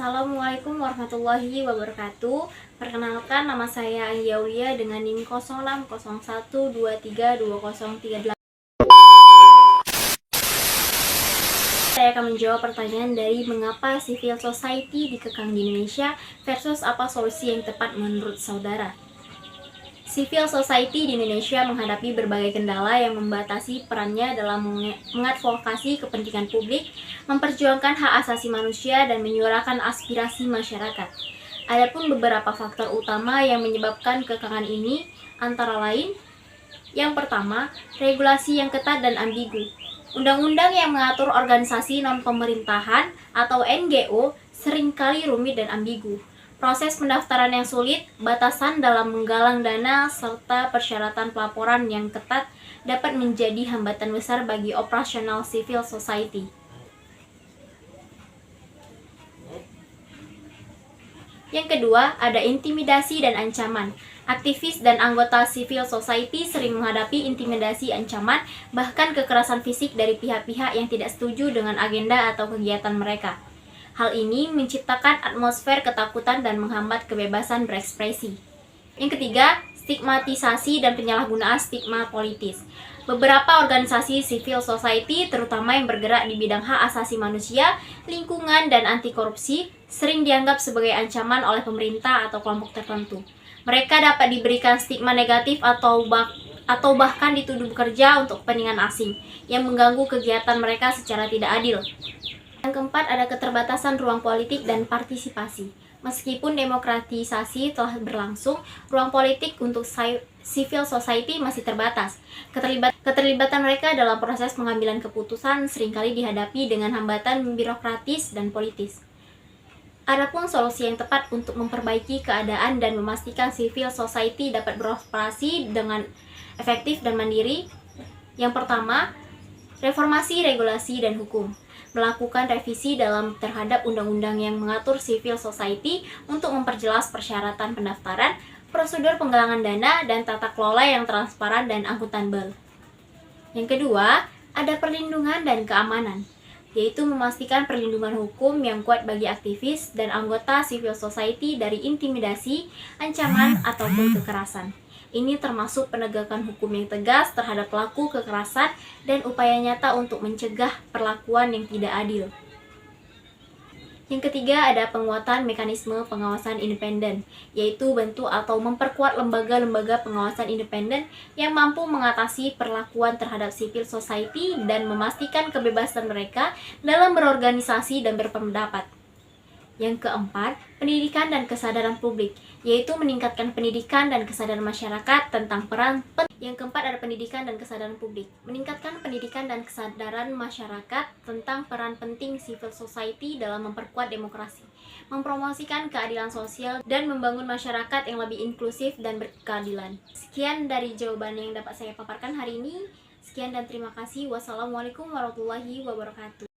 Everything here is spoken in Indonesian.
Assalamualaikum warahmatullahi wabarakatuh. Perkenalkan, nama saya Anggia Aulia dengan NIM 0601232038. Saya akan menjawab pertanyaan dari mengapa civil society dikekang di Indonesia versus apa solusi yang tepat menurut saudara. Civil society di Indonesia menghadapi berbagai kendala yang membatasi perannya dalam mengadvokasi kepentingan publik, memperjuangkan hak asasi manusia, dan menyuarakan aspirasi masyarakat. Adapun beberapa faktor utama yang menyebabkan kekangan ini antara lain: yang pertama, regulasi yang ketat dan ambigu. Undang-undang yang mengatur organisasi non-pemerintahan atau NGO seringkali rumit dan ambigu. Proses pendaftaran yang sulit, batasan dalam menggalang dana, serta persyaratan pelaporan yang ketat dapat menjadi hambatan besar bagi operasional civil society. Yang kedua, ada intimidasi dan ancaman. Aktivis dan anggota civil society sering menghadapi intimidasi, ancaman, bahkan kekerasan fisik dari pihak-pihak yang tidak setuju dengan agenda atau kegiatan mereka. Hal ini menciptakan atmosfer ketakutan dan menghambat kebebasan berekspresi. Yang ketiga, stigmatisasi dan penyalahgunaan stigma politis. Beberapa organisasi civil society, terutama yang bergerak di bidang hak asasi manusia, lingkungan, dan anti korupsi, sering dianggap sebagai ancaman oleh pemerintah atau kelompok tertentu. Mereka dapat diberikan stigma negatif atau bahkan dituduh bekerja untuk kepentingan asing yang mengganggu kegiatan mereka secara tidak adil. Yang keempat, ada keterbatasan ruang politik dan partisipasi. Meskipun demokratisasi telah berlangsung, ruang politik untuk civil society masih terbatas. Keterlibatan mereka dalam proses pengambilan keputusan seringkali dihadapi dengan hambatan birokratis dan politis. Adapun solusi yang tepat untuk memperbaiki keadaan dan memastikan civil society dapat beroperasi dengan efektif dan mandiri. Yang pertama, reformasi regulasi dan hukum. Melakukan revisi terhadap undang-undang yang mengatur civil society untuk memperjelas persyaratan pendaftaran, prosedur penggalangan dana, dan tata kelola yang transparan dan akuntabel. Yang kedua, ada perlindungan dan keamanan, yaitu memastikan perlindungan hukum yang kuat bagi aktivis dan anggota civil society dari intimidasi, ancaman, ataupun kekerasan. Ini termasuk penegakan hukum yang tegas terhadap pelaku kekerasan dan upaya nyata untuk mencegah perlakuan yang tidak adil. Yang ketiga, ada penguatan mekanisme pengawasan independen, yaitu bentuk atau memperkuat lembaga-lembaga pengawasan independen yang mampu mengatasi perlakuan terhadap civil society dan memastikan kebebasan mereka dalam berorganisasi dan berpendapat. Yang keempat, pendidikan dan kesadaran publik, yaitu meningkatkan pendidikan dan kesadaran masyarakat tentang peran Yang keempat, ada pendidikan dan kesadaran publik. Meningkatkan pendidikan dan kesadaran masyarakat tentang peran penting civil society dalam memperkuat demokrasi, mempromosikan keadilan sosial, dan membangun masyarakat yang lebih inklusif dan berkeadilan. Sekian dari jawaban yang dapat saya paparkan hari ini. Sekian dan terima kasih. Wassalamualaikum warahmatullahi wabarakatuh.